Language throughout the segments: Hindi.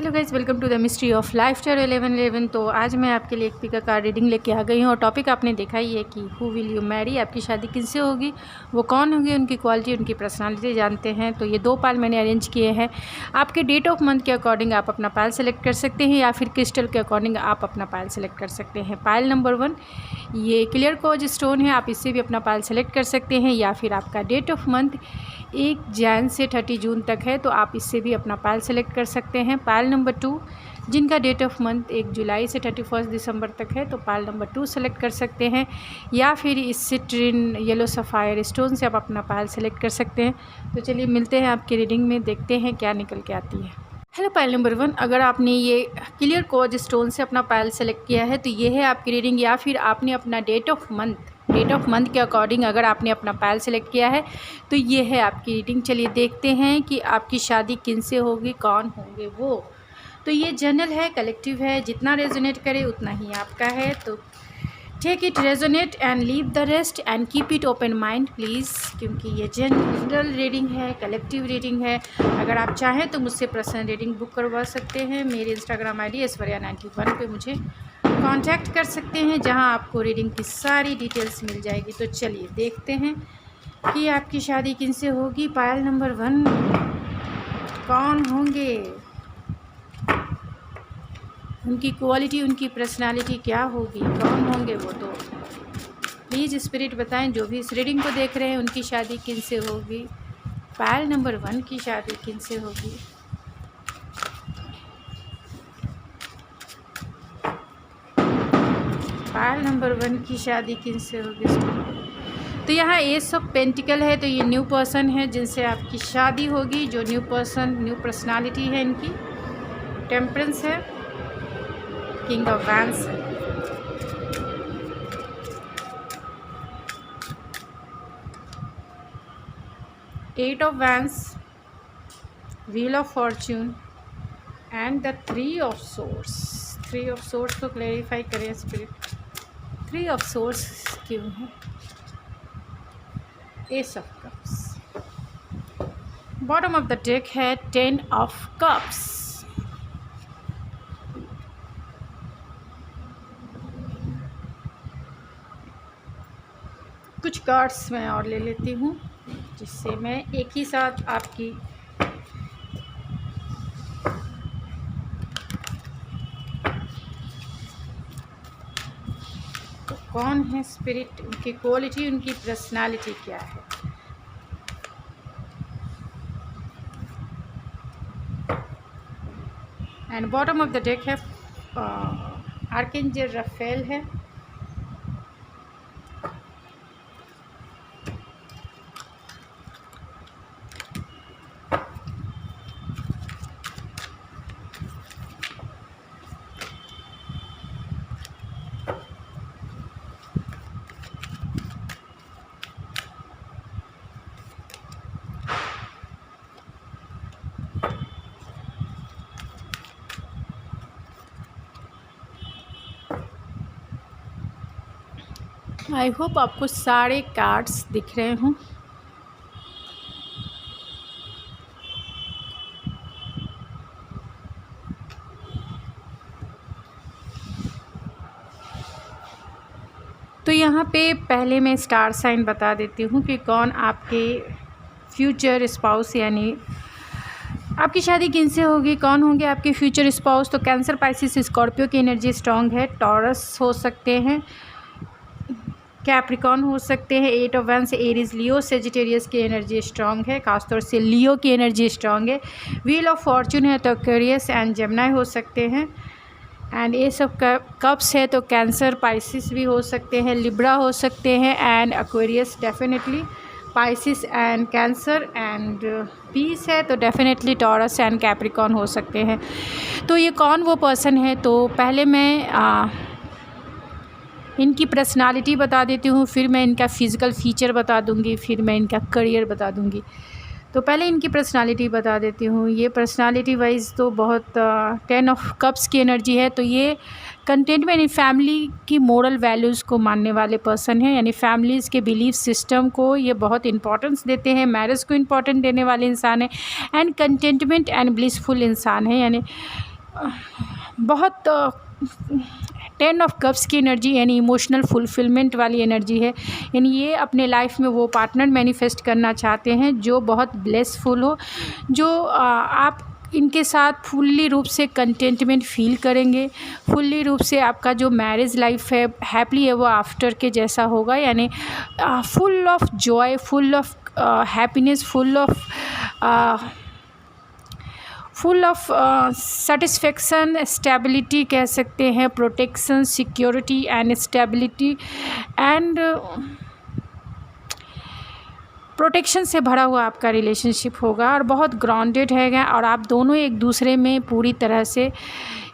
Hello guys, welcome to the mystery of life tier 1111। तो आज मैं आपके लिए एक पिका कार्ड रीडिंग लेके आ गई हूँ और टॉपिक आपने देखा ही है कि हु विल यू मैरी, आपकी शादी किससे होगी, वो कौन होगी, उनकी क्वालिटी, उनकी पर्सनालिटी जानते हैं। तो ये 2 पाल मैंने अरेंज किए हैं। आपके डेट ऑफ मंथ के अकॉर्डिंग आप अपना पायल सेलेक्ट कर सकते हैं या फिर क्रिस्टल के अकॉर्डिंग आप अपना पायल सेलेक्ट कर सकते हैं। पायल नंबर 1 ये क्लियर कोज स्टोन है, आप इससे भी अपना पायल सेलेक्ट कर सकते हैं या फिर आपका डेट ऑफ मंथ 1 जैन से 30 जून तक है तो आप इससे भी अपना पायल सेलेक्ट कर सकते हैं। पायल नंबर 2 जिनका डेट ऑफ मंथ 1 जुलाई से 31 दिसंबर तक है तो पायल नंबर 2 सेलेक्ट कर सकते हैं या फिर इस सिट्रिन येलो सफ़ायर स्टोन से आप अपना पायल सेलेक्ट कर सकते हैं। तो चलिए मिलते हैं आपकी रीडिंग में, देखते हैं क्या निकल के आती है। हेलो पायल नंबर 1, अगर आपने ये क्लियर कोज स्टोन से अपना पायल सेलेक्ट किया है तो ये है आपकी रीडिंग, या फिर आपने अपना डेट ऑफ मंथ के अकॉर्डिंग अगर आपने अपना पायल सेलेक्ट किया है तो ये है आपकी रीडिंग। चलिए देखते हैं कि आपकी शादी किनसे होगी, कौन होंगे वो। तो ये जनरल है, कलेक्टिव है, जितना रेजोनेट करे उतना ही आपका है। तो take it resonate and leave the rest and keep it open mind please, क्योंकि ये जनरल रीडिंग है, कलेक्टिव रीडिंग है। अगर आप चाहें तो मुझसे पर्सनल रीडिंग बुक करवा सकते हैं। मेरी इंस्टाग्राम ID ऐश्वर्या91 पे मुझे कांटेक्ट कर सकते हैं, जहां आपको रीडिंग की सारी डिटेल्स मिल जाएगी। तो चलिए देखते हैं कि आपकी शादी किनसे होगी। पायल नंबर 1 कौन होंगे, उनकी क्वालिटी, उनकी पर्सनालिटी क्या होगी, कौन होंगे वो। तो प्लीज़ स्पिरिट बताएं, जो भी इस रीडिंग को देख रहे हैं उनकी शादी किनसे होगी। पायल नंबर 1 की शादी किनसे होगी। पायल नंबर 1 की शादी किनसे होगी। तो यहाँ एस ऑफ पेंटिकल है, तो ये न्यू पर्सन है जिनसे आपकी शादी होगी। जो न्यू पर्सन, न्यू पर्सनालिटी है इनकी। टेम्परेंस है, किंग ऑफ वैंड्स है, eight of wands, wheel of fortune and the 3 of swords. 3 of swords को क्लैरिफाई करें स्पिरिट, 3 ऑफ सोर्स क्यों है। Ace of cups, bottom of the deck है 10 ऑफ कप्स। कुछ कार्ड्स मैं और ले लेती हूँ जिससे मैं एक ही साथ आपकी तो कौन है स्पिरिट, उनकी क्वालिटी, उनकी पर्सनालिटी क्या है। And bottom of the deck है आर्कएंजल राफेल है, आई होप आपको सारे कार्ड्स दिख रहे हों। तो यहाँ पे पहले मैं स्टार साइन बता देती हूँ कि कौन आपके फ्यूचर स्पाउस, यानी आपकी शादी किनसे होगी, कौन होंगे आपके फ्यूचर स्पाउस। तो कैंसर, पाइसिस, स्कॉर्पियो की एनर्जी स्ट्रांग है, टॉरस हो सकते हैं, कैप्रिकॉन हो सकते हैं, 8 of wands, Aries, Leo, Sagittarius की एनर्जी स्ट्रांग है, खासतौर से लियो की एनर्जी स्ट्रांग है। व्हील ऑफ फॉर्च्यून है तो एक्वेरियस एंड जेमिनी हो सकते हैं। एंड एस ऑफ कप्स है तो कैंसर, पाइसिस भी हो सकते हैं, लिब्रा हो सकते हैं and Aquarius definitely, Pisces and Cancer. And peace है तो डेफिनेटली टॉरस एंड कैप्रिकॉन हो सकते हैं। तो ये कौन वो पर्सन है, तो पहले मैं इनकी पर्सनालिटी बता देती हूँ, फिर मैं इनका फ़िज़िकल फ़ीचर बता दूँगी, फिर मैं इनका करियर बता दूँगी। तो पहले इनकी पर्सनालिटी बता देती हूँ। ये पर्सनालिटी वाइज तो बहुत 10 ऑफ कप्स की एनर्जी है, तो ये कंटेंटमेंट, यानी फैमिली की मोरल वैल्यूज़ को मानने वाले पर्सन हैं, यानी फैमिलीज़ के बिलीफ सिस्टम को ये बहुत इंपॉर्टेंस देते हैं, मैरिज को इम्पॉर्टेंट देने वाले इंसान हैं एंड कंटेंटमेंट एंड ब्लिसफुल इंसान है। यानी बहुत 10 ऑफ कप्स की एनर्जी यानी इमोशनल फुलफिलमेंट वाली एनर्जी है। यानी ये अपने लाइफ में वो पार्टनर मैनिफेस्ट करना चाहते हैं जो बहुत ब्लेसफुल हो, जो आप इनके साथ फुल्ली रूप से कंटेंटमेंट फील करेंगे। फुल्ली रूप से आपका जो मैरिज लाइफ है हैप्पली एवर आफ्टर के जैसा होगा, यानी full of Joy, full of happiness, full of satisfaction, stability कह सकते हैं, protection, security and stability and protection से भरा हुआ आपका रिलेशनशिप होगा और बहुत ग्राउंडेड है। और आप दोनों एक दूसरे में पूरी तरह से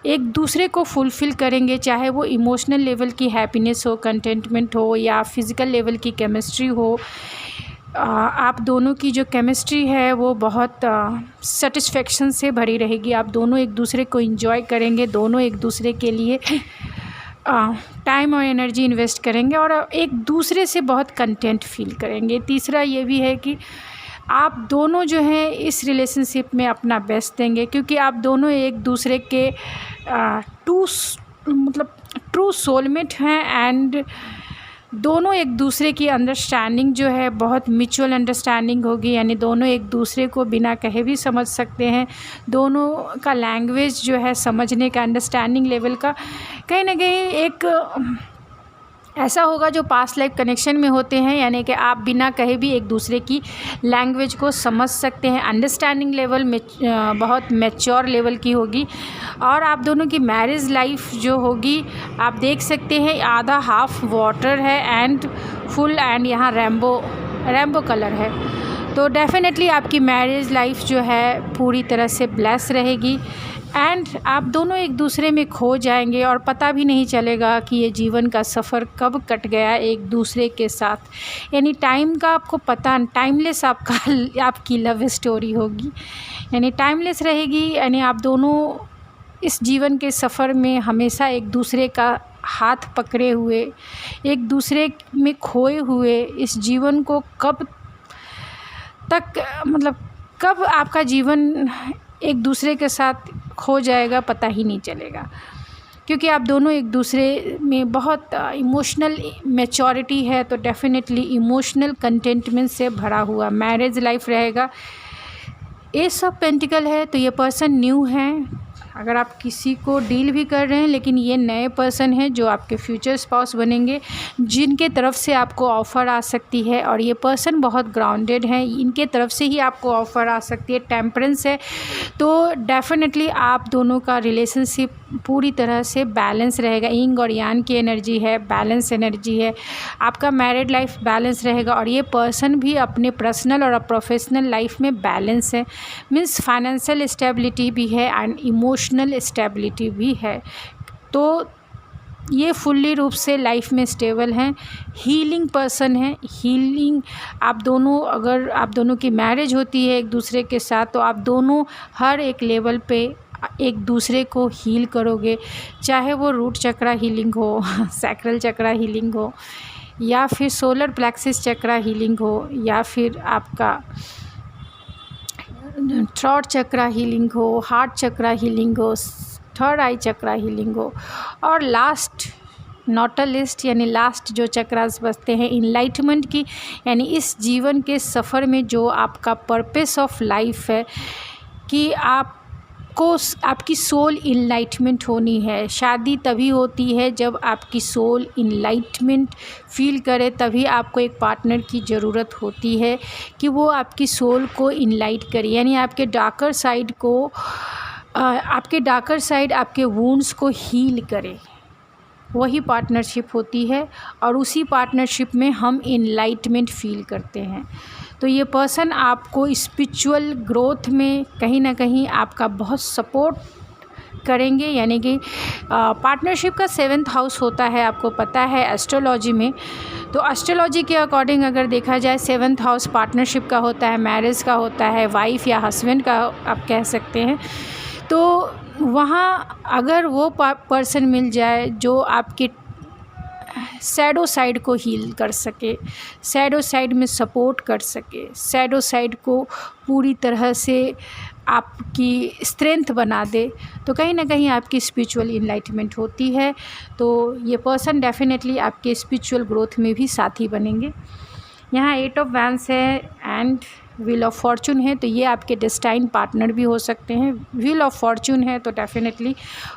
एक दूसरे को फुलफ़िल करेंगे, चाहे वो इमोशनल लेवल की हैप्पीनेस हो, कंटेंटमेंट हो, या फिज़िकल लेवल की केमिस्ट्री हो। आप दोनों की जो केमिस्ट्री है वो बहुत सेटिस्फेक्शन से भरी रहेगी। आप दोनों एक दूसरे को एंजॉय करेंगे, दोनों एक दूसरे के लिए टाइम और एनर्जी इन्वेस्ट करेंगे और एक दूसरे से बहुत कंटेंट फील करेंगे। तीसरा ये भी है कि आप दोनों जो हैं इस रिलेशनशिप में अपना बेस्ट देंगे, क्योंकि आप दोनों एक दूसरे के ट्रू सोलमेट हैं एंड दोनों एक दूसरे की अंडरस्टैंडिंग जो है बहुत म्यूचुअल अंडरस्टैंडिंग होगी। यानी दोनों एक दूसरे को बिना कहे भी समझ सकते हैं। दोनों का लैंग्वेज जो है समझने का, अंडरस्टैंडिंग लेवल का कहीं ना कहीं एक ऐसा होगा जो पास्ट लाइफ कनेक्शन में होते हैं, यानी कि आप बिना कहे भी एक दूसरे की लैंग्वेज को समझ सकते हैं। अंडरस्टैंडिंग लेवल में बहुत मैच्योर लेवल की होगी। और आप दोनों की मैरिज लाइफ जो होगी आप देख सकते हैं, आधा हाफ वाटर है एंड फुल एंड यहाँ रेम्बो कलर है। तो डेफिनेटली आपकी मैरिज लाइफ जो है पूरी तरह से ब्लेस रहेगी एंड आप दोनों एक दूसरे में खो जाएंगे और पता भी नहीं चलेगा कि ये जीवन का सफ़र कब कट गया एक दूसरे के साथ। यानी टाइम का आपको पता, टाइमलेस आपकी लव स्टोरी होगी, यानी टाइमलेस रहेगी। यानी आप दोनों इस जीवन के सफ़र में हमेशा एक दूसरे का हाथ पकड़े हुए, एक दूसरे में खोए हुए इस जीवन को कब आपका जीवन एक दूसरे के साथ खो जाएगा पता ही नहीं चलेगा, क्योंकि आप दोनों एक दूसरे में बहुत इमोशनल मैच्योरिटी है। तो डेफिनेटली इमोशनल कंटेंटमेंट से भरा हुआ मैरिज लाइफ रहेगा। एस ऑफ पेंटिकल है तो ये पर्सन न्यू है। अगर आप किसी को डील भी कर रहे हैं, लेकिन ये नए पर्सन हैं जो आपके फ्यूचर स्पाउस बनेंगे, जिनके तरफ से आपको ऑफ़र आ सकती है। और ये पर्सन बहुत ग्राउंडेड हैं, इनके तरफ से ही आपको ऑफ़र आ सकती है। टेम्परेंस है, तो डेफिनेटली आप दोनों का रिलेशनशिप पूरी तरह से बैलेंस रहेगा। यिंग और यांग की एनर्जी है, बैलेंस एनर्जी है। आपका मैरिड लाइफ बैलेंस रहेगा और ये पर्सन भी अपने पर्सनल और प्रोफेशनल लाइफ में बैलेंस है। मीन्स फाइनेंशियल स्टेबिलिटी भी है एंड इमोशनल स्टेबिलिटी भी है। तो ये फुल्ली रूप से लाइफ में स्टेबल हैं, हीलिंग पर्सन है। हीलिंग अगर आप दोनों की मैरिज होती है एक दूसरे के साथ, तो आप दोनों हर एक लेवल पे एक दूसरे को हील करोगे, चाहे वो रूट चक्रा हीलिंग हो, सैक्रल चक्रा हीलिंग हो, या फिर सोलर प्लेक्सिस चक्रा हीलिंग हो, या फिर आपका थ्रोट चक्रा हीलिंग हो, हार्ट चक्रा हीलिंग हो, थर्ड आई चक्रा हीलिंग हो, और लास्ट नॉट अ लिस्ट यानी लास्ट जो चक्रास बचते हैं इनलाइटमेंट की, यानी इस जीवन के सफ़र में जो आपका पर्पस ऑफ लाइफ है कि आपकी सोल इनलाइटमेंट होनी है। शादी तभी होती है जब आपकी सोल इनलाइटमेंट फील करे, तभी आपको एक पार्टनर की ज़रूरत होती है कि वो आपकी सोल को इनलाइट करे, यानी आपके डार्कर साइड आपके वुंड्स को हील करे। वही पार्टनरशिप होती है और उसी पार्टनरशिप में हम इनलाइटमेंट फील करते हैं। तो ये पर्सन आपको स्पिरिचुअल ग्रोथ में कहीं ना कहीं आपका बहुत सपोर्ट करेंगे। यानी कि पार्टनरशिप का 7th हाउस होता है, आपको पता है एस्ट्रोलॉजी में। तो एस्ट्रोलॉजी के अकॉर्डिंग अगर देखा जाए 7th हाउस पार्टनरशिप का होता है, मैरिज का होता है, वाइफ या हस्बैंड का आप कह सकते हैं। तो वहाँ अगर वो पर्सन मिल जाए जो आपकी शैडो साइड को हील कर सके, शैडो साइड में सपोर्ट कर सके, शैडो साइड को पूरी तरह से आपकी स्ट्रेंथ बना दे, तो कहीं ना कहीं आपकी स्पिरिचुअल इनलाइटमेंट होती है। तो ये पर्सन डेफिनेटली आपके स्पिरिचुअल ग्रोथ में भी साथी बनेंगे। यहाँ 8 ऑफ वैंड्स है एंड व्हील ऑफ फॉर्चून है, तो ये आपके डेस्टाइन पार्टनर भी हो सकते हैं। व्हील ऑफ फॉर्चून है तो डेफिनेटली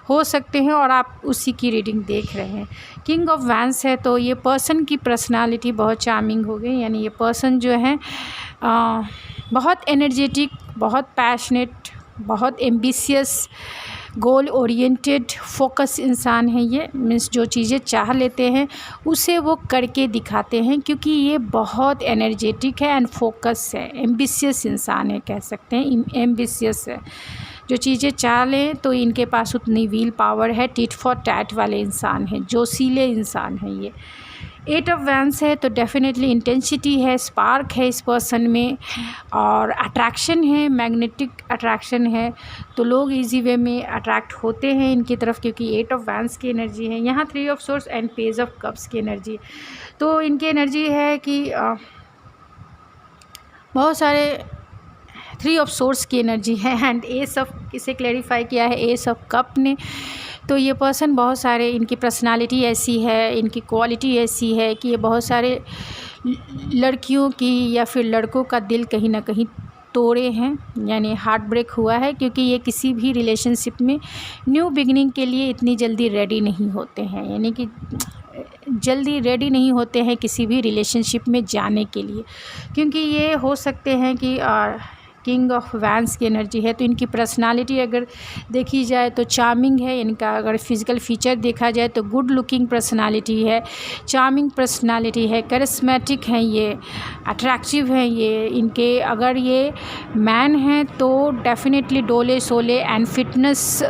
हो सकते हैं और आप उसी की रीडिंग देख रहे हैं। किंग ऑफ वैंड्स है तो ये पर्सन की पर्सनालिटी बहुत चार्मिंग हो गई, यानी ये पर्सन जो है बहुत एनर्जेटिक, बहुत पैशनेट, बहुत एम्बिशियस, गोल ओरिएंटेड, फोकस इंसान है ये। मीन्स जो चीज़ें चाह लेते हैं उसे वो करके दिखाते हैं, क्योंकि ये बहुत एनर्जेटिक है एंड फोकस है, एम्बिशियस इंसान है, कह सकते हैं एम्बिशियस है। जो चीज़ें चाह लें तो इनके पास उतनी व्हील पावर है, टिट फॉर टैट वाले इंसान हैं, जोशीले इंसान हैं ये। 8 ऑफ वैंड्स है तो डेफिनेटली इंटेंसिटी है, स्पार्क है इस पर्सन में और अट्रैक्शन है, मैग्नेटिक अट्रैक्शन है, तो लोग इजी वे में अट्रैक्ट होते हैं इनकी तरफ, क्योंकि 8 ऑफ वैंड्स की एनर्जी है। यहाँ 3 of source and page of cups की एनर्जी, तो इनकी एनर्जी है कि बहुत सारे 3 ऑफ सोर्स की एनर्जी है एंड एस ऑफ, इसे क्लैरिफाई किया है एस ऑफ कप ने। तो ये पर्सन बहुत सारे, इनकी पर्सनालिटी ऐसी है, इनकी क्वालिटी ऐसी है कि ये बहुत सारे लड़कियों की या फिर लड़कों का दिल कहीं ना कहीं तोड़े हैं, यानी हार्ट ब्रेक हुआ है, क्योंकि ये किसी भी रिलेशनशिप में न्यू बिगनिंग के लिए इतनी जल्दी रेडी नहीं होते हैं, यानी कि जल्दी रेडी नहीं होते हैं किसी भी रिलेशनशिप में जाने के लिए, क्योंकि ये हो सकते हैं कि किंग ऑफ वैंड्स की एनर्जी है। तो इनकी पर्सनालिटी अगर देखी जाए तो चार्मिंग है, इनका अगर फिज़िकल फीचर देखा जाए तो गुड लुकिंग पर्सनालिटी है, चार्मिंग पर्सनालिटी है, करिस्मेटिक हैं ये, अट्रैक्टिव हैं ये। इनके अगर ये मैन हैं तो डेफिनेटली डोले सोले एंड फिटनेस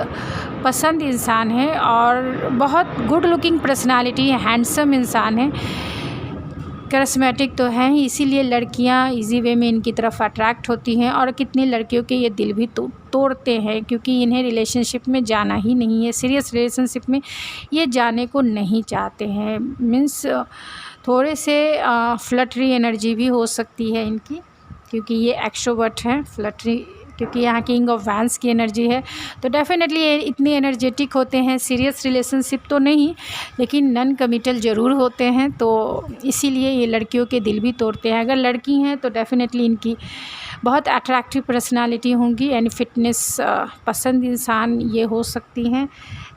पसंद इंसान है और बहुत गुड लुकिंग पर्सनालिटी है, हैंडसम इंसान है, करिस्मेटिक तो हैं ही, इसीलिए लड़कियां इजी वे में इनकी तरफ अट्रैक्ट होती हैं और कितनी लड़कियों के ये दिल भी तोड़ते हैं, क्योंकि इन्हें रिलेशनशिप में जाना ही नहीं है, सीरियस रिलेशनशिप में ये जाने को नहीं चाहते हैं। मीन्स थोड़े से फ्लटरी एनर्जी भी हो सकती है इनकी, क्योंकि ये एक्स्ट्रोवर्ट हैं, फ्लटरी, क्योंकि यहाँ किंग ऑफ वैंड्स की एनर्जी है। तो डेफिनेटली ये इतने एनर्जेटिक होते हैं, सीरियस रिलेशनशिप तो नहीं लेकिन नॉन कमिटल ज़रूर होते हैं, तो इसीलिए ये लड़कियों के दिल भी तोड़ते हैं। अगर लड़की हैं तो डेफिनेटली इनकी बहुत अट्रैक्टिव पर्सनालिटी होंगी एंड फिटनेस पसंद इंसान ये हो सकती हैं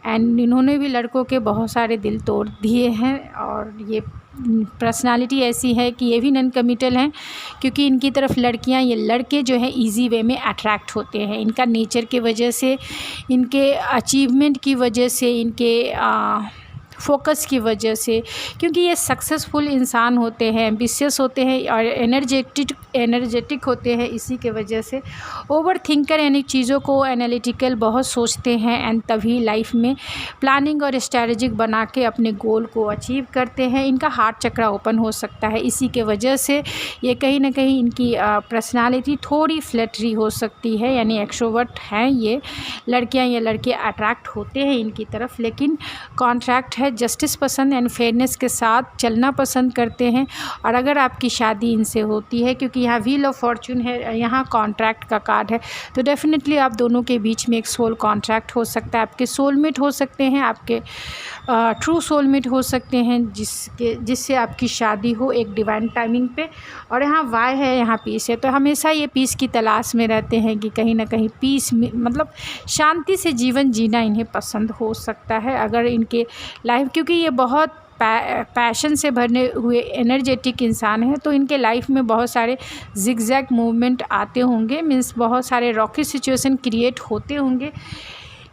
एंड इन्होंने भी लड़कों के बहुत सारे दिल तोड़ दिए हैं। और ये पर्सनालिटी ऐसी है कि ये भी नॉन कमिटल हैं, क्योंकि इनकी तरफ लड़कियां, ये लड़के जो है इजी वे में अट्रैक्ट होते हैं, इनका नेचर की वजह से, इनके अचीवमेंट की वजह से, इनके फोकस की वजह से, क्योंकि ये सक्सेसफुल इंसान होते हैं, एम्बिशियस होते हैं और एनर्जेटिक होते हैं। इसी के वजह से ओवर थिंकर, यानी चीज़ों को एनालिटिकल बहुत सोचते हैं एंड तभी लाइफ में प्लानिंग और स्ट्रैटेजिक बना के अपने गोल को अचीव करते हैं। इनका हार्ट चक्र ओपन हो सकता है, इसी के वजह से ये कहीं ना कहीं इनकी पर्सनालिटी थोड़ी फ्लैटरी हो सकती है, यानी एक्स्ट्रोवर्ट हैं ये लड़कियां या लड़के अट्रैक्ट होते हैं इनकी तरफ, लेकिन कॉन्ट्रैक्ट है, जस्टिस पसंद एंड फेयरनेस के साथ चलना पसंद करते हैं। और अगर आपकी शादी इनसे होती है, क्योंकि यहाँ व्हील ऑफ फॉर्चून है, यहाँ कॉन्ट्रैक्ट का कार्ड है, तो डेफिनेटली आप दोनों के बीच में एक सोल कॉन्ट्रैक्ट हो सकता है, आपके सोलमेट हो सकते हैं, आपके ट्रू सोलमेट हो सकते हैं, जिससे आपकी शादी हो एक डिवाइन टाइमिंग पे। और यहाँ वाई है, यहाँ पीस है, तो हमेशा ये पीस की तलाश में रहते हैं कि कहीं ना कहीं पीस, मतलब शांति से जीवन जीना इन्हें पसंद हो सकता है। अगर इनके लाइफ, क्योंकि ये बहुत पैशन से भरने हुए एनर्जेटिक इंसान है, तो इनके लाइफ में बहुत सारे जिगजैग मूवमेंट आते होंगे, मीन्स बहुत सारे रॉकी सिचुएशन क्रिएट होते होंगे,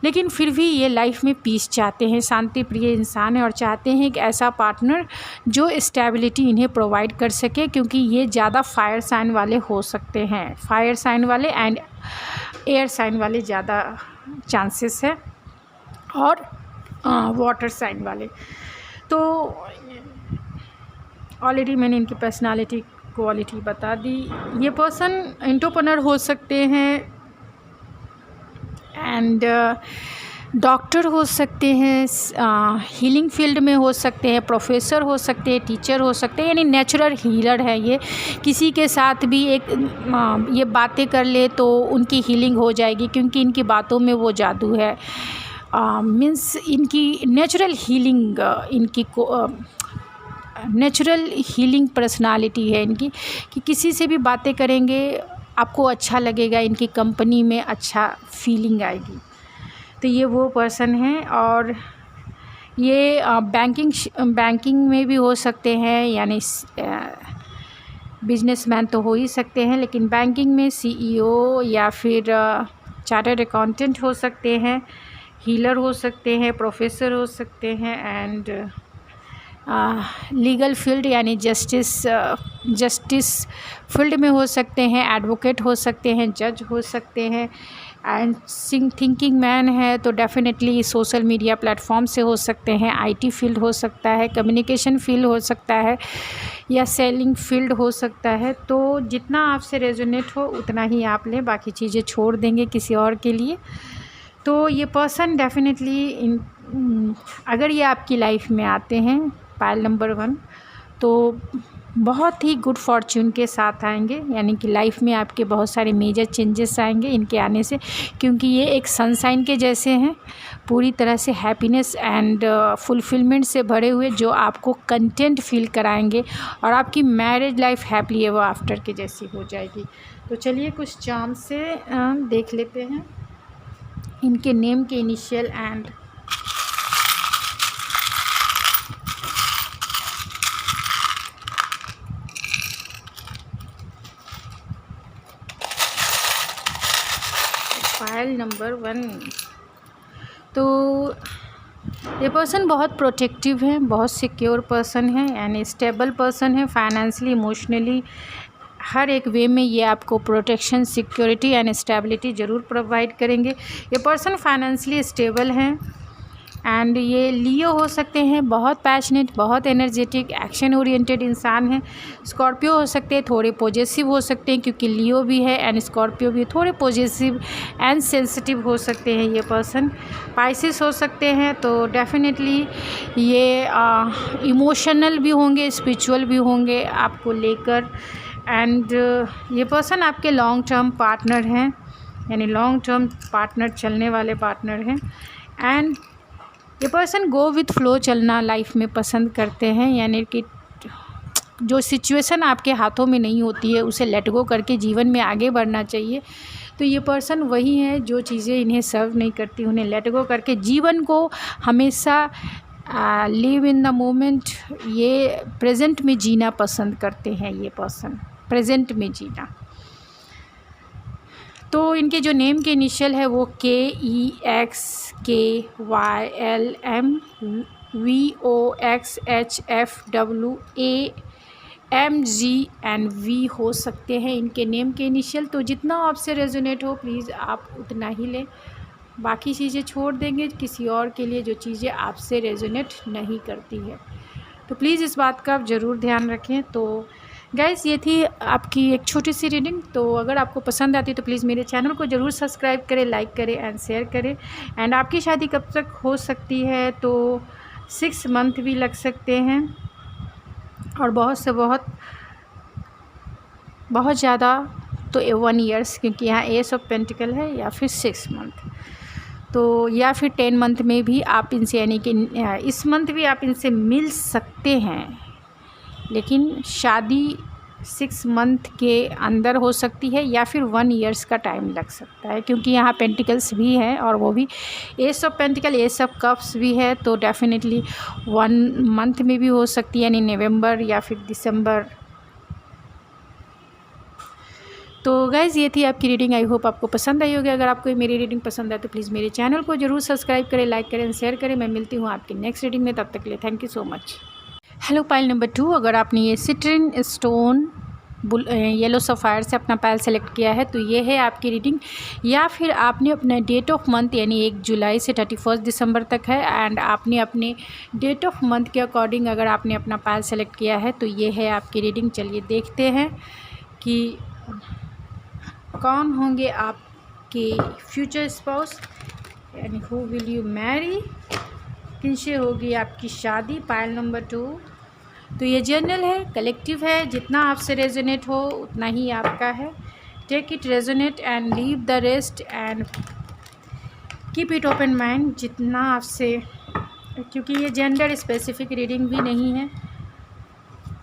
लेकिन फिर भी ये लाइफ में पीस चाहते हैं, शांति प्रिय इंसान है और चाहते हैं एक ऐसा पार्टनर जो स्टेबिलिटी इन्हें प्रोवाइड कर सके, क्योंकि ये ज़्यादा फायर साइन वाले हो सकते हैं, फायर साइन वाले एंड एयर साइन वाले ज़्यादा चांसेस है, और वाटर साइन वाले। तो ऑलरेडी मैंने इनकी पर्सनालिटी क्वालिटी बता दी। ये पर्सन एंटरप्रेन्योर हो सकते हैं एंड डॉक्टर हो सकते हैं, हीलिंग फील्ड में हो सकते हैं, प्रोफेसर हो सकते हैं, टीचर हो सकते हैं, यानी नेचुरल हीलर है ये। किसी के साथ भी ये बातें कर ले तो उनकी हीलिंग हो जाएगी, क्योंकि इनकी बातों में वो जादू है। मीन्स इनकी नेचुरल हीलिंग, इनकी नेचुरल हीलिंग पर्सनालिटी है इनकी, कि किसी से भी बातें करेंगे आपको अच्छा लगेगा, इनकी कंपनी में अच्छा फीलिंग आएगी। तो ये वो पर्सन है। और ये बैंकिंग में भी हो सकते हैं, यानी बिजनेसमैन तो हो ही सकते हैं, लेकिन बैंकिंग में सीईओ या फिर चार्टर्ड अकाउंटेंट हो सकते हैं, हीलर हो सकते हैं, प्रोफेसर हो सकते हैं, एंड लीगल फील्ड यानी जस्टिस फील्ड में हो सकते हैं, एडवोकेट हो सकते हैं, जज हो सकते हैं, एंड थिंकिंग मैन है तो डेफिनेटली सोशल मीडिया प्लेटफॉर्म से हो सकते हैं, आईटी फील्ड हो सकता है, कम्युनिकेशन फील्ड हो सकता है, या सेलिंग फील्ड हो सकता है। तो जितना आपसे रेजोनेट हो उतना ही आप लें, बाकी चीज़ें छोड़ देंगे किसी और के लिए। तो ये पर्सन डेफिनेटली अगर ये आपकी लाइफ में आते हैं, पायल नंबर 1, तो बहुत ही गुड फॉर्च्यून के साथ आएंगे, यानी कि लाइफ में आपके बहुत सारे मेजर चेंजेस आएंगे इनके आने से, क्योंकि ये एक सनशाइन के जैसे हैं, पूरी तरह से हैप्पीनेस एंड फुलफिलमेंट से भरे हुए, जो आपको कंटेंट फील कराएंगे, और आपकी marriage life happy ever after के जैसी हो जाएगी। तो चलिए कुछ चार्म से देख लेते हैं इनके नेम के इनिशियल एंड पायल नंबर 1। तो ये पर्सन बहुत प्रोटेक्टिव है, बहुत सिक्योर पर्सन है, यानी स्टेबल पर्सन है, फाइनेंशियली, इमोशनली, हर एक वे में ये आपको प्रोटेक्शन, सिक्योरिटी एंड स्टेबिलिटी ज़रूर प्रोवाइड करेंगे। ये पर्सन फाइनेंशियली स्टेबल हैं, एंड ये लियो हो सकते हैं, बहुत पैशनेट, बहुत एनर्जेटिक, एक्शन ओरिएंटेड इंसान हैं। स्कॉर्पियो हो सकते हैं, थोड़े पॉजेसिव हो सकते हैं, क्योंकि लियो भी है एंड स्कॉर्पियो भी, थोड़े पॉजेसिव एंड सेंसिटिव हो सकते हैं ये पर्सन। पाइसिस हो सकते हैं, तो डेफिनेटली ये इमोशनल भी होंगे, स्पिरिचुअल भी होंगे आपको लेकर, एंड ये पर्सन आपके लॉन्ग टर्म पार्टनर हैं, यानी लॉन्ग टर्म पार्टनर, चलने वाले पार्टनर हैं। एंड ये पर्सन गो विथ फ्लो चलना लाइफ में पसंद करते हैं, यानी कि जो सिचुएशन आपके हाथों में नहीं होती है उसे लेट गो करके जीवन में आगे बढ़ना चाहिए। तो ये पर्सन वही है, जो चीज़ें इन्हें सर्व नहीं करती उन्हें लेट गो करके जीवन को हमेशा लिव इन द मोमेंट, ये प्रेजेंट में जीना पसंद करते हैं ये पर्सन, प्रेजेंट में जीना। तो इनके जो नेम के इनिशियल है वो KEXKYLMVOXHFWAMG एंड V हो सकते हैं इनके नेम के इनिशियल। तो जितना आपसे रेजोनेट हो प्लीज़ आप उतना ही लें, बाकी चीज़ें छोड़ देंगे किसी और के लिए जो चीज़ें आपसे रेजोनेट नहीं करती है। तो प्लीज़ इस बात का आप ज़रूर ध्यान रखें। तो गाइस ये थी आपकी एक छोटी सी रीडिंग। तो अगर आपको पसंद आती तो प्लीज़ मेरे चैनल को ज़रूर सब्सक्राइब करें, लाइक करें एंड शेयर करें। एंड आपकी शादी कब तक हो सकती है, तो 6 मंथ भी लग सकते हैं, और बहुत से बहुत ज़्यादा तो 1 ईयर्स, क्योंकि यहाँ एस ऑफ पेंटिकल है, या फिर 6 मंथ, तो या फिर 10 मंथ में भी आप इनसे, यानी कि इस मंथ भी आप इनसे मिल सकते हैं, लेकिन शादी 6 मंथ के अंदर हो सकती है, या फिर 1 ईयर्स का टाइम लग सकता है, क्योंकि यहाँ पेंटिकल्स भी है और वो भी S of pentacle, S of cups भी है। तो डेफिनेटली 1 मंथ में भी हो सकती है, यानी नवंबर या फिर दिसंबर। तो गाइज़ ये थी आपकी रीडिंग, आई होप आपको पसंद आई होगी। अगर आपको मेरी रीडिंग पसंद आए तो प्लीज़ मेरे चैनल को ज़रूर सब्सक्राइब करें, लाइक करें, शेयर करें। मैं मिलती हूँ आपकी नेक्स्ट रीडिंग में, तब तक के लिए thank you so much. Hello pile number 2, अगर आपने ये सिट्रिन स्टोन येलो सफ़ायर से अपना पायल सेलेक्ट किया है तो ये है आपकी रीडिंग, या फिर आपने अपना डेट ऑफ मंथ यानी 1 जुलाई से 31 दिसंबर तक है, एंड आपने अपने डेट ऑफ मंथ के अकॉर्डिंग अगर आपने अपना पायल सेलेक्ट किया है तो ये है आपकी रीडिंग। चलिए देखते हैं कि कौन होंगे आपके फ्यूचर स्पाउस यानी हु विल यू मैरी, किनसे होगी आपकी शादी। पायल नंबर 2, तो ये जनरल है, कलेक्टिव है, जितना आपसे रेजोनेट हो उतना ही आपका है। Take it resonate and leave the rest and keep it open mind. जितना आपसे, क्योंकि ये जेंडर स्पेसिफिक रीडिंग भी नहीं है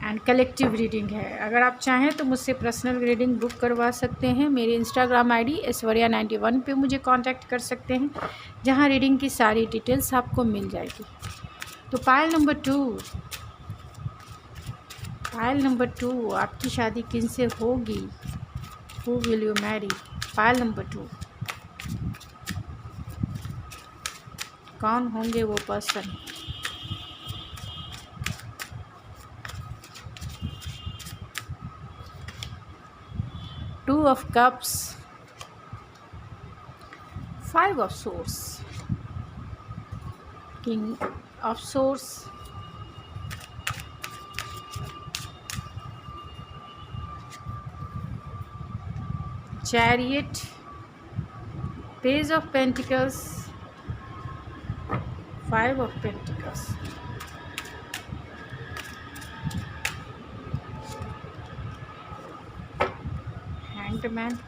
एंड कलेक्टिव रीडिंग है। अगर आप चाहें तो मुझसे पर्सनल रीडिंग बुक करवा सकते हैं। मेरी इंस्टाग्राम आईडी ऐश्वर्या91 पे मुझे कांटेक्ट कर सकते हैं, जहां रीडिंग की सारी डिटेल्स आपको मिल जाएगी। तो पायल नंबर 2, पायल नंबर 2, आपकी शादी किनसे होगी, who will you Mary. Pile number 2, कौन होंगे वो person. Two of cups, 5 of source, king of source, chariot, page of pentacles, 5 of pentacles, hanged man,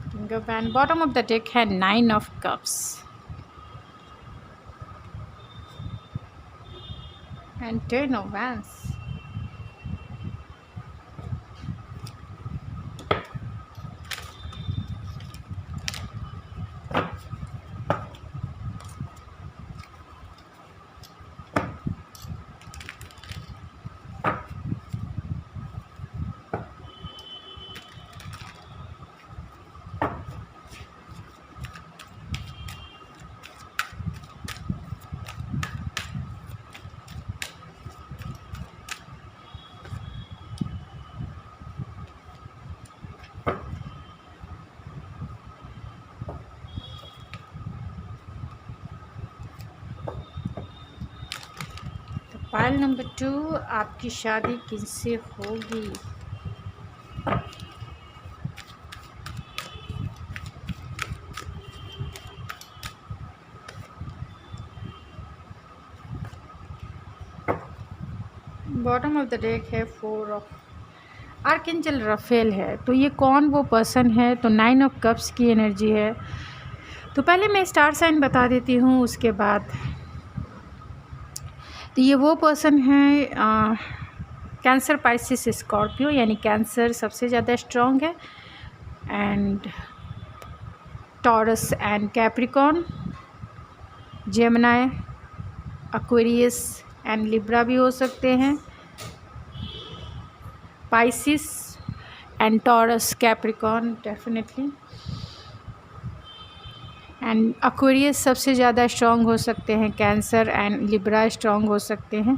king of pant. Bottom of the deck है 9 of cups and 10 of wands. Pile number 2, आपकी शादी किससे होगी। बॉटम ऑफ द डेक है 4 ऑफ आर्कएंजल राफेल है। तो ये कौन वो पर्सन है, तो 9 ऑफ कप्स की एनर्जी है। तो पहले मैं स्टार साइन बता देती हूँ, उसके बाद तो ये वो पर्सन है कैंसर, पाइसिस, स्कॉर्पियो, यानी कैंसर सबसे ज़्यादा स्ट्रॉन्ग है and taurus and Capricorn, Gemini, Aquarius and Libra भी हो सकते हैं। Pisces and taurus, Capricorn definitely, and Aquarius सबसे ज़्यादा स्ट्रॉन्ग हो सकते हैं, कैंसर एंड लिब्रा स्ट्रॉन्ग हो सकते हैं,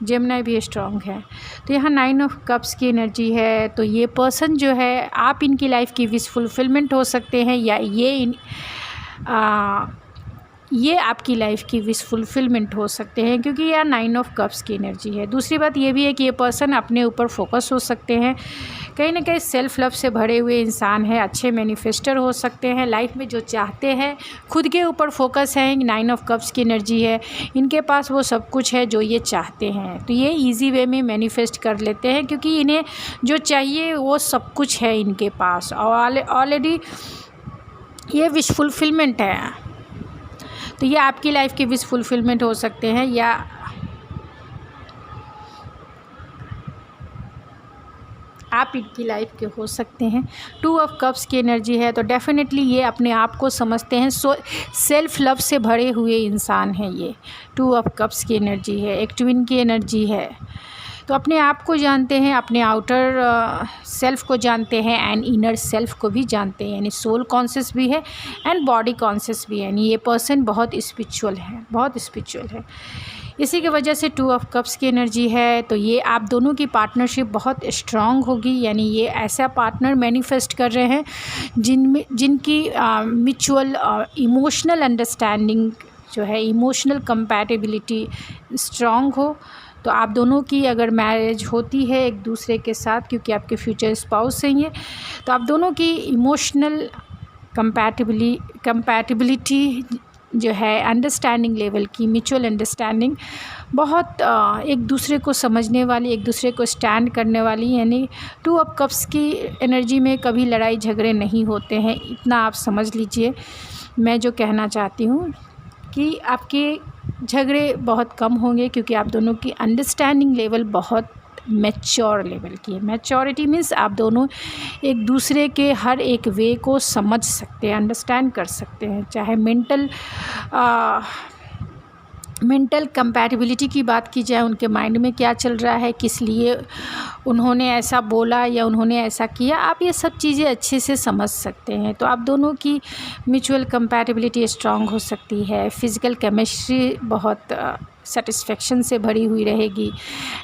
जेमिनी भी स्ट्रॉन्ग है। तो यहाँ 9 ऑफ कप्स की एनर्जी है। तो ये पर्सन जो है, आप इनकी लाइफ की विश फुलफिलमेंट हो सकते हैं, या ये आपकी लाइफ की विश फुलफिलमेंट हो सकते हैं, क्योंकि यह 9 ऑफ कप्स की एनर्जी है। दूसरी बात ये भी है कि ये पर्सन अपने ऊपर फोकस हो सकते हैं, कहीं ना कहीं सेल्फ लव से भरे हुए इंसान है, अच्छे मैनिफेस्टर हो सकते हैं, लाइफ में जो चाहते हैं, खुद के ऊपर फोकस है। 9 ऑफ कप्स की एनर्जी है, इनके पास वो सब कुछ है जो ये चाहते हैं, तो ये इजी वे में मैनिफेस्ट कर लेते हैं, क्योंकि इन्हें जो चाहिए वो सब कुछ है इनके पास, और ऑलरेडी ये विश फुलफिलमेंट है। तो ये आपकी लाइफ की विश फुलफिलमेंट हो सकते हैं, या आप इनकी लाइफ के हो सकते हैं। 2 ऑफ कप्स की एनर्जी है, तो डेफिनेटली ये अपने आप को समझते हैं, सेल्फ लव से भरे हुए इंसान हैं ये। 2 ऑफ कप्स की एनर्जी है, एक ट्विन की एनर्जी है। तो अपने आप को जानते हैं, अपने आउटर सेल्फ को जानते हैं एंड इनर सेल्फ को भी जानते हैं, यानी सोल कॉन्शियस भी है एंड बॉडी कॉन्शियस भी है, यानी ये पर्सन बहुत स्पिरिचुअल है, बहुत स्पिरिचुअल है। इसी की वजह से 2 ऑफ कप्स की एनर्जी है। तो ये आप दोनों की पार्टनरशिप बहुत स्ट्रॉन्ग होगी, यानी ये ऐसा पार्टनर मैनिफेस्ट कर रहे हैं जिनकी म्यूचुअल इमोशनल अंडरस्टैंडिंग जो है, इमोशनल कंपैटिबिलिटी स्ट्रॉन्ग हो। तो आप दोनों की अगर मैरिज होती है एक दूसरे के साथ, क्योंकि आपके फ्यूचर स्पाउस हैं ये, तो आप दोनों की इमोशनल कंपैटिबिलिटी जो है, अंडरस्टैंडिंग लेवल की, म्यूचुअल अंडरस्टैंडिंग बहुत एक दूसरे को समझने वाली, एक दूसरे को स्टैंड करने वाली, यानी 2 ऑफ कप्स की एनर्जी में कभी लड़ाई झगड़े नहीं होते हैं। इतना आप समझ लीजिए। मैं जो कहना चाहती हूँ कि आपके झगड़े बहुत कम होंगे, क्योंकि आप दोनों की अंडरस्टैंडिंग लेवल बहुत मैच्योर लेवल की है। मैच्योरिटी मीन्स आप दोनों एक दूसरे के हर एक वे को समझ सकते हैं, अंडरस्टैंड कर सकते हैं। चाहे मेंटल कंपैटिबिलिटी की बात की जाए, उनके माइंड में क्या चल रहा है, किस लिए उन्होंने ऐसा बोला या उन्होंने ऐसा किया, आप ये सब चीज़ें अच्छे से समझ सकते हैं। तो आप दोनों की म्यूचुअल कंपैटिबिलिटी स्ट्रांग हो सकती है। फिज़िकल केमिस्ट्री बहुत सेटिस्फेक्शन से भरी हुई रहेगी।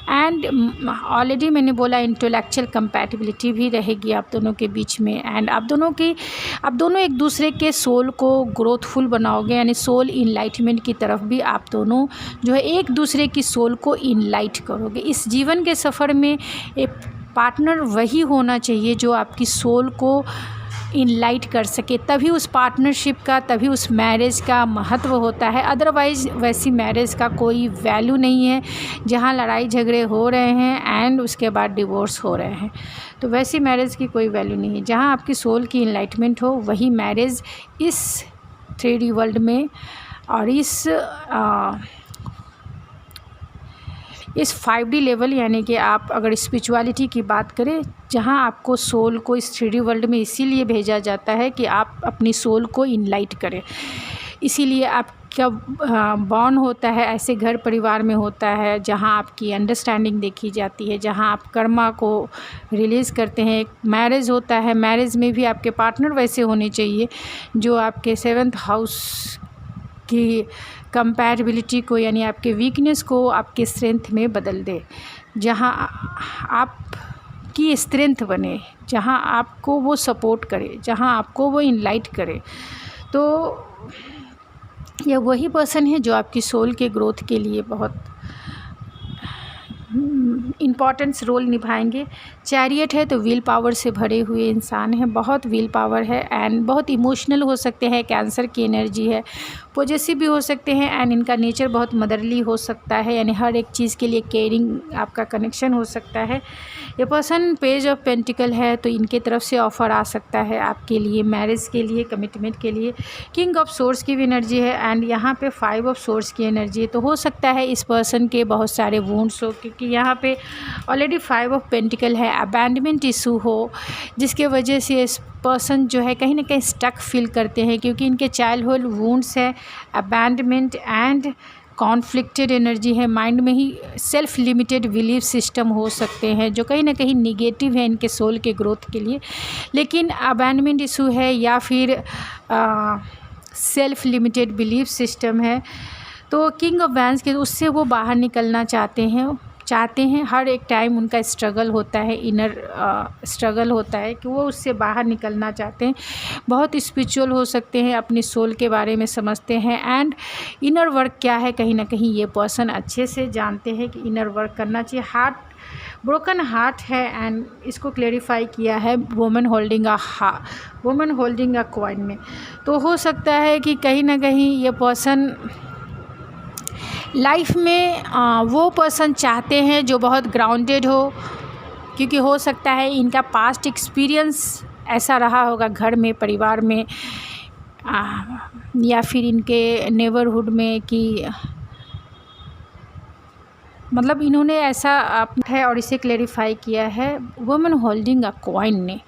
एंड ऑलरेडी मैंने बोला इंटेलेक्चुअल कंपैटिबिलिटी भी रहेगी आप दोनों के बीच में। एंड आप दोनों एक दूसरे के सोल को ग्रोथफुल बनाओगे, यानी सोल इनलाइटमेंट की तरफ भी आप दोनों जो है एक दूसरे की सोल को इनलाइट करोगे। इस जीवन के सफ़र में एक पार्टनर वही होना चाहिए जो आपकी सोल को इनलाइट कर सके, तभी उस पार्टनरशिप का, तभी उस मैरिज का महत्व होता है। अदरवाइज़ वैसी मैरिज का कोई वैल्यू नहीं है जहाँ लड़ाई झगड़े हो रहे हैं एंड उसके बाद डिवोर्स हो रहे हैं। तो वैसी मैरिज की कोई वैल्यू नहीं है। जहाँ आपकी सोल की इनलाइटमेंट हो, वही मैरिज इस 3D वर्ल्ड में और इस 5D लेवल, यानी कि आप अगर स्पिरिचुअलिटी की बात करें, जहाँ आपको सोल को इस 3D वर्ल्ड में इसीलिए भेजा जाता है कि आप अपनी सोल को इनलाइट करें। इसीलिए आपका बॉर्न होता है ऐसे घर परिवार में होता है जहाँ आपकी अंडरस्टैंडिंग देखी जाती है, जहाँ आप कर्मा को रिलीज़ करते हैं। मैरिज होता है, मैरिज में भी आपके पार्टनर वैसे होने चाहिए जो आपके 7th हाउस की कंपैटिबिलिटी को, यानी आपके वीकनेस को आपके स्ट्रेंथ में बदल दे, जहाँ आपकी स्ट्रेंथ बने, जहाँ आपको वो सपोर्ट करे, जहाँ आपको वो इनलाइट करे। तो यह वही पर्सन है जो आपकी सोल के ग्रोथ के लिए बहुत इम्पॉर्टेंस रोल निभाएंगे। चैरियट है तो विल पावर से भरे हुए इंसान हैं, बहुत विल पावर है एंड बहुत इमोशनल हो सकते हैं। कैंसर की एनर्जी है, पॉजेसिव भी हो सकते हैं एंड इनका नेचर बहुत मदरली हो सकता है, यानी हर एक चीज़ के लिए केयरिंग आपका कनेक्शन हो सकता है। ये पर्सन पेज ऑफ पेंटिकल है तो इनके तरफ से ऑफ़र आ सकता है आपके लिए मैरिज के लिए, कमिटमेंट के लिए। किंग ऑफ सोर्स की भी एनर्जी है एंड यहाँ पे 5 ऑफ सोर्स की एनर्जी है। तो हो सकता है इस पर्सन के बहुत सारे वुंड्स हो, क्योंकि यहाँ पे ऑलरेडी 5 ऑफ पेंटिकल है। अबैंडमेंट इशू हो, जिसके वजह से इस पर्सन जो है कहीं ना कहीं स्टक फील करते हैं, क्योंकि इनके चाइल्डहुड वुंड्स है, अबैंडमेंट एंड कॉन्फ्लिक्टेड एनर्जी है। माइंड में ही सेल्फ लिमिटेड बिलीफ सिस्टम हो सकते हैं जो कहीं ना कहीं निगेटिव है इनके सोल के ग्रोथ के लिए। लेकिन अबैंडमेंट इशू है या फिर सेल्फ लिमिटेड बिलीफ सिस्टम है, तो किंग ऑफ वैंस के उससे वो बाहर निकलना चाहते हैं। हर एक टाइम उनका स्ट्रगल होता है, इनर स्ट्रगल होता है कि वो उससे बाहर निकलना चाहते हैं। बहुत स्पिरिचुअल हो सकते हैं, अपनी सोल के बारे में समझते हैं एंड इनर वर्क क्या है कहीं ना कहीं ये पर्सन अच्छे से जानते हैं कि इनर वर्क करना चाहिए। ब्रोकन हार्ट है एंड इसको क्लेरिफाई किया है वुमेन होल्डिंग अ कॉइन में। तो हो सकता है कि कहीं ना कहीं ये पर्सन लाइफ में वो पर्सन चाहते हैं जो बहुत ग्राउंडेड हो, क्योंकि हो सकता है इनका पास्ट एक्सपीरियंस ऐसा रहा होगा घर में, परिवार में या फिर इनके नेबरहुड में कि मतलब इन्होंने ऐसा है और इसे क्लेरिफाई किया है वुमेन होल्डिंग अ कॉइन ने।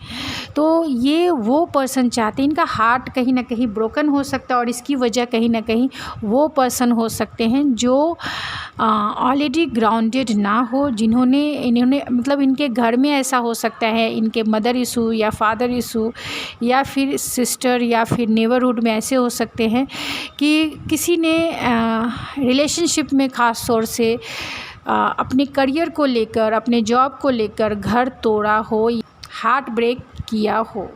तो ये वो पर्सन चाहते हैं, इनका हार्ट कहीं ना कहीं ब्रोकन हो सकता है और इसकी वजह कहीं ना कहीं वो पर्सन हो सकते हैं जो ऑलरेडी ग्राउंडेड ना हो, इन्होंने मतलब इनके घर में ऐसा हो सकता है, इनके मदर इशू या फादर इशू या फिर सिस्टर या फिर नेबरहुड में ऐसे हो सकते हैं कि किसी ने रिलेशनशिप में ख़ास तौर से अपने करियर को लेकर, अपने जॉब को लेकर घर तोड़ा हो, हार्ट ब्रेक किया हो।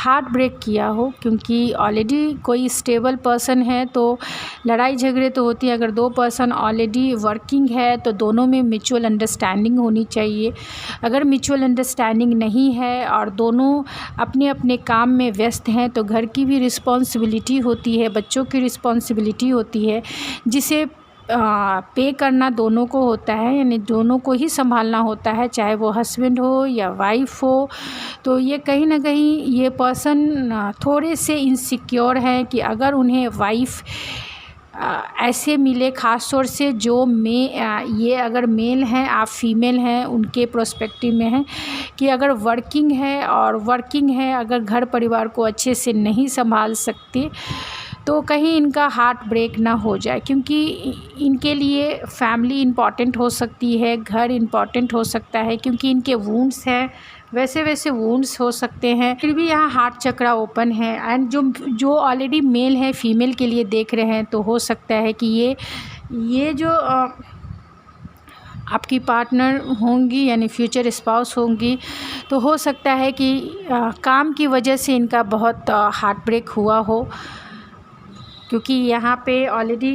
हार्ट ब्रेक किया हो, क्योंकि ऑलरेडी कोई स्टेबल पर्सन है तो लड़ाई झगड़े तो होती है। अगर दो पर्सन ऑलरेडी वर्किंग है तो दोनों में म्यूचुअल अंडरस्टैंडिंग होनी चाहिए। अगर म्यूचुअल अंडरस्टैंडिंग नहीं है और दोनों अपने अपने काम में व्यस्त हैं तो घर की भी रिस्पॉन्सिबिलिटी होती है, बच्चों की रिस्पॉन्सिबिलिटी होती है, जिसे पे करना दोनों को होता है, यानी दोनों को ही संभालना होता है, चाहे वो हस्बैंड हो या वाइफ हो। तो ये कहीं ना कहीं ये पर्सन थोड़े से इनसिक्योर हैं कि अगर उन्हें वाइफ ऐसे मिले, ख़ास तौर से जो ये अगर मेल हैं, आप फीमेल हैं, उनके प्रोस्पेक्टिव में है कि अगर वर्किंग है अगर घर परिवार को अच्छे से नहीं संभाल सकते तो कहीं इनका हार्ट ब्रेक ना हो जाए, क्योंकि इनके लिए फैमिली इम्पॉर्टेंट हो सकती है, घर इम्पॉर्टेंट हो सकता है, क्योंकि इनके वुंड्स हैं, वैसे वुंड्स हो सकते हैं। फिर भी यहाँ हार्ट चक्रा ओपन है एंड जो ऑलरेडी मेल है फीमेल के लिए देख रहे हैं तो हो सकता है कि ये जो आपकी पार्टनर होंगी यानी फ्यूचर स्पाउस होंगी, तो हो सकता है कि काम की वजह से इनका बहुत हार्ट ब्रेक हुआ हो, क्योंकि यहाँ पे already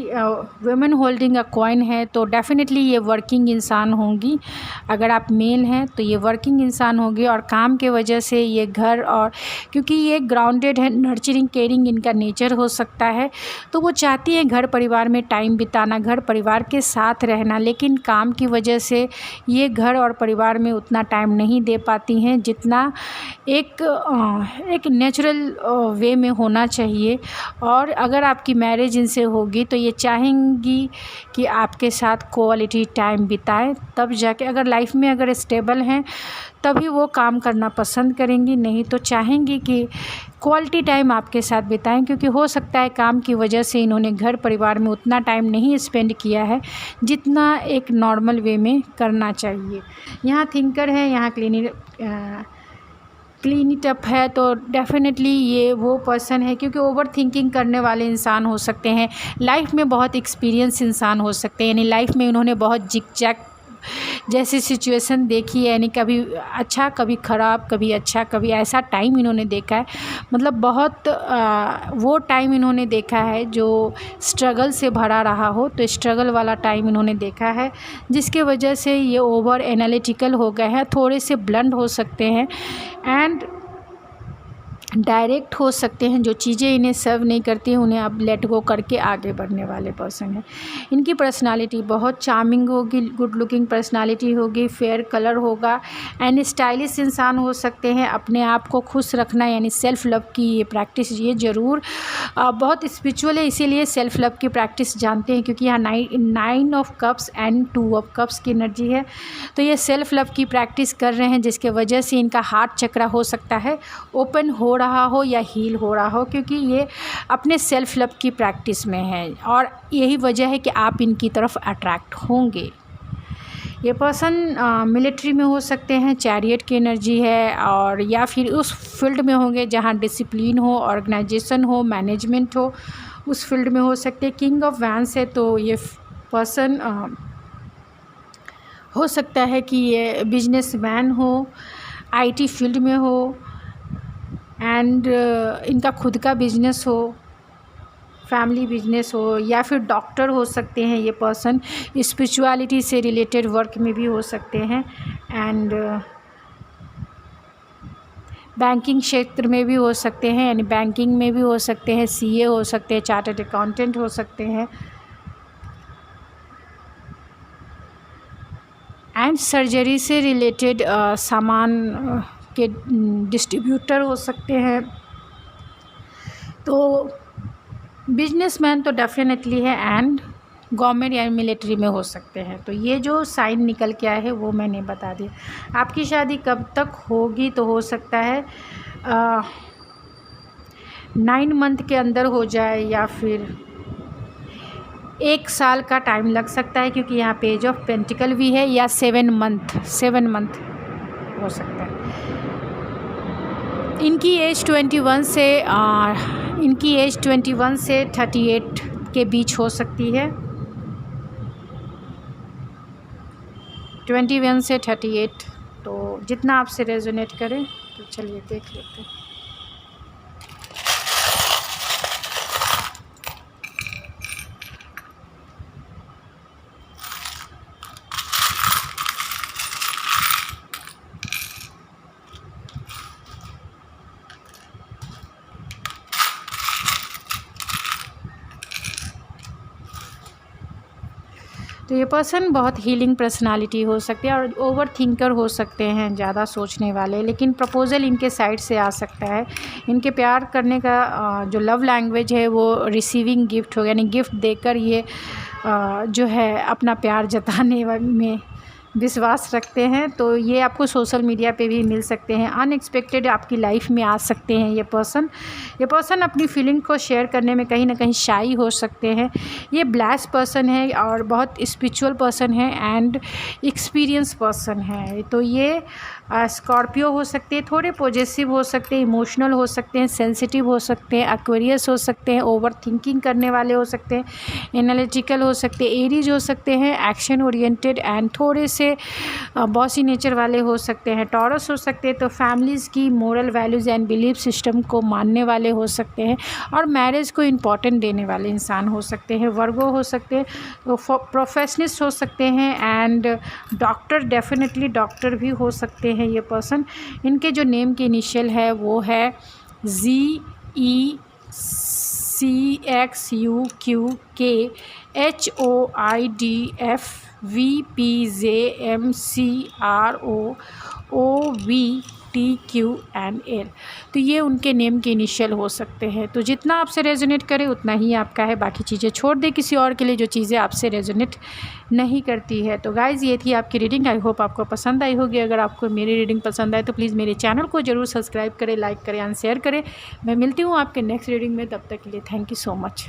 women holding a coin है तो डेफिनेटली ये वर्किंग इंसान होंगी। अगर आप मेल हैं तो ये वर्किंग इंसान होंगे और काम के वजह से ये घर, और क्योंकि ये ग्राउंडेड है, नर्चरिंग केयरिंग इनका नेचर हो सकता है, तो वो चाहती हैं घर परिवार में टाइम बिताना, घर परिवार के साथ रहना, लेकिन काम की वजह से ये घर और परिवार में उतना टाइम नहीं दे पाती हैं जितना एक नेचुरल वे में होना चाहिए। और अगर आपकी मैरिज इनसे होगी तो ये चाहेंगी कि आपके साथ क्वालिटी टाइम बिताएं, तब जाके अगर लाइफ में अगर स्टेबल हैं तभी वो काम करना पसंद करेंगी, नहीं तो चाहेंगी कि क्वालिटी टाइम आपके साथ बिताएं, क्योंकि हो सकता है काम की वजह से इन्होंने घर परिवार में उतना टाइम नहीं स्पेंड किया है जितना एक नॉर्मल वे में करना चाहिए। यहाँ थिंकर है, यहाँ क्लीन इट अप है, तो डेफिनेटली ये वो पर्सन है, क्योंकि ओवर थिंकिंग करने वाले इंसान हो सकते हैं, लाइफ में बहुत एक्सपीरियंस इंसान हो सकते हैं, यानी लाइफ में उन्होंने बहुत जिग-जैग जैसी सिचुएशन देखी है, यानी कभी अच्छा कभी ख़राब, कभी अच्छा कभी ऐसा टाइम इन्होंने देखा है, मतलब बहुत वो टाइम इन्होंने देखा है जो स्ट्रगल से भरा रहा हो, तो स्ट्रगल वाला टाइम इन्होंने देखा है, जिसके वजह से ये ओवर एनालिटिकल हो गए हैं, थोड़े से ब्लंड हो सकते हैं एंड डायरेक्ट हो सकते हैं। जो चीज़ें इन्हें सर्व नहीं करती हैं उन्हें आप लेट गो करके आगे बढ़ने वाले पर्सन हैं। इनकी पर्सनालिटी बहुत चार्मिंग होगी, गुड लुकिंग पर्सनालिटी होगी, फेयर कलर होगा एंड स्टाइलिश इंसान हो सकते हैं। अपने आप को खुश रखना यानी सेल्फ़ लव की ये प्रैक्टिस ये ज़रूर बहुत स्पिरिचुअल है, इसीलिए सेल्फ़ लव की प्रैक्टिस जानते हैं, क्योंकि यहाँ 9 of cups and 2 of cups की एनर्जी है, तो ये सेल्फ़ लव की प्रैक्टिस कर रहे हैं, जिसके वजह से इनका हार्ट चक्रा हो सकता है ओपन हो रहा हो या हील हो रहा हो, क्योंकि ये अपने सेल्फ लव की प्रैक्टिस में है और यही वजह है कि आप इनकी तरफ अट्रैक्ट होंगे। ये पर्सन मिलिट्री में हो सकते हैं, चैरियट की एनर्जी है, और या फिर उस फील्ड में होंगे जहाँ डिसिप्लिन हो, ऑर्गेनाइजेशन हो, मैनेजमेंट हो, उस फील्ड में हो सकते हैं। किंग ऑफ वैंस है, तो ये पर्सन हो सकता है कि ये बिजनेसमैन हो, आईटी फील्ड में हो एंड इनका खुद का बिजनेस हो, फैमिली बिजनेस हो, या फिर डॉक्टर हो सकते हैं ये पर्सन, स्पिरिचुअलिटी से रिलेटेड वर्क में भी हो सकते हैं एंड बैंकिंग क्षेत्र में भी हो सकते हैं, यानी बैंकिंग में भी हो सकते हैं, सीए हो सकते हैं, चार्टर्ड अकाउंटेंट हो सकते हैं एंड सर्जरी से रिलेटेड सामान के डिस्ट्रीब्यूटर हो सकते हैं। तो बिजनेसमैन तो डेफिनेटली है एंड गवर्नमेंट या मिलिट्री में हो सकते हैं। तो ये जो साइन निकल के आए हैं वो मैंने बता दिया। आपकी शादी कब तक होगी, तो हो सकता है 9 मंथ के अंदर हो जाए या फिर 1 साल का टाइम लग सकता है, क्योंकि यहाँ पेज ऑफ पेंटिकल भी है, या 7 मंथ हो सकता है। इनकी एज 21 से 38 के बीच हो सकती है, 21 से 38, तो जितना आपसे रेजोनेट करे तो चलिए देख लेते हैं। तो ये पर्सन बहुत हीलिंग पर्सनालिटी हो सकती है और ओवर थिंकर हो सकते हैं, ज़्यादा सोचने वाले, लेकिन प्रपोज़ल इनके साइड से आ सकता है। इनके प्यार करने का जो लव लैंग्वेज है वो रिसीविंग गिफ्ट हो, यानी गिफ्ट देकर ये जो है अपना प्यार जताने में विश्वास रखते हैं। तो ये आपको सोशल मीडिया पे भी मिल सकते हैं, अनएक्सपेक्टेड आपकी लाइफ में आ सकते हैं ये पर्सन अपनी फीलिंग को शेयर करने में कहीं ना कहीं शाई हो सकते हैं। ये ब्लेस्ड पर्सन है और बहुत स्पिरिचुअल पर्सन है एंड एक्सपीरियंस पर्सन है। तो ये स्कॉर्पियो हो सकते हैं, थोड़े पॉजेसिव हो सकते हैं, इमोशनल हो सकते हैं, सेंसिटिव हो सकते हैं, एक्वेरियस हो सकते हैं, ओवर थिंकिंग करने वाले हो सकते हैं, एनालिटिकल हो सकते हैं, एरीज हो सकते हैं, एक्शन ओरिएंटेड एंड थोड़े से बॉसी नेचर वाले हो सकते हैं, टॉरस हो सकते हैं। तो फैमिलीज़ की moral values and belief system को मानने वाले हो सकते हैं और मैरिज को इम्पॉर्टेंट देने वाले इंसान हो सकते हैं। वर्गो हो सकते हैं, तो प्रोफेशनिस्ट हो सकते हैं एंड डॉक्टर, डेफिनेटली डॉक्टर भी हो सकते हैं ये पर्सन। इनके जो नेम के इनिशियल है वो है ZECUQK, HOIDFVPZMCROOVTQNL। तो ये उनके नेम के इनिशियल हो सकते हैं। तो जितना आपसे रेजोनेट करे उतना ही आपका है, बाकी चीज़ें छोड़ दे किसी और के लिए जो चीज़ें आपसे रेजोनेट नहीं करती है। तो गाइज़ ये थी आपकी रीडिंग, आई होप आपको पसंद आई होगी। अगर आपको मेरी रीडिंग पसंद आए तो प्लीज़ मेरे चैनल को ज़रूर सब्सक्राइब करें, लाइक करें एंड शेयर करें। मैं मिलती हूँ आपके नेक्स्ट रीडिंग में, तब तक के लिए थैंक यू सो मच।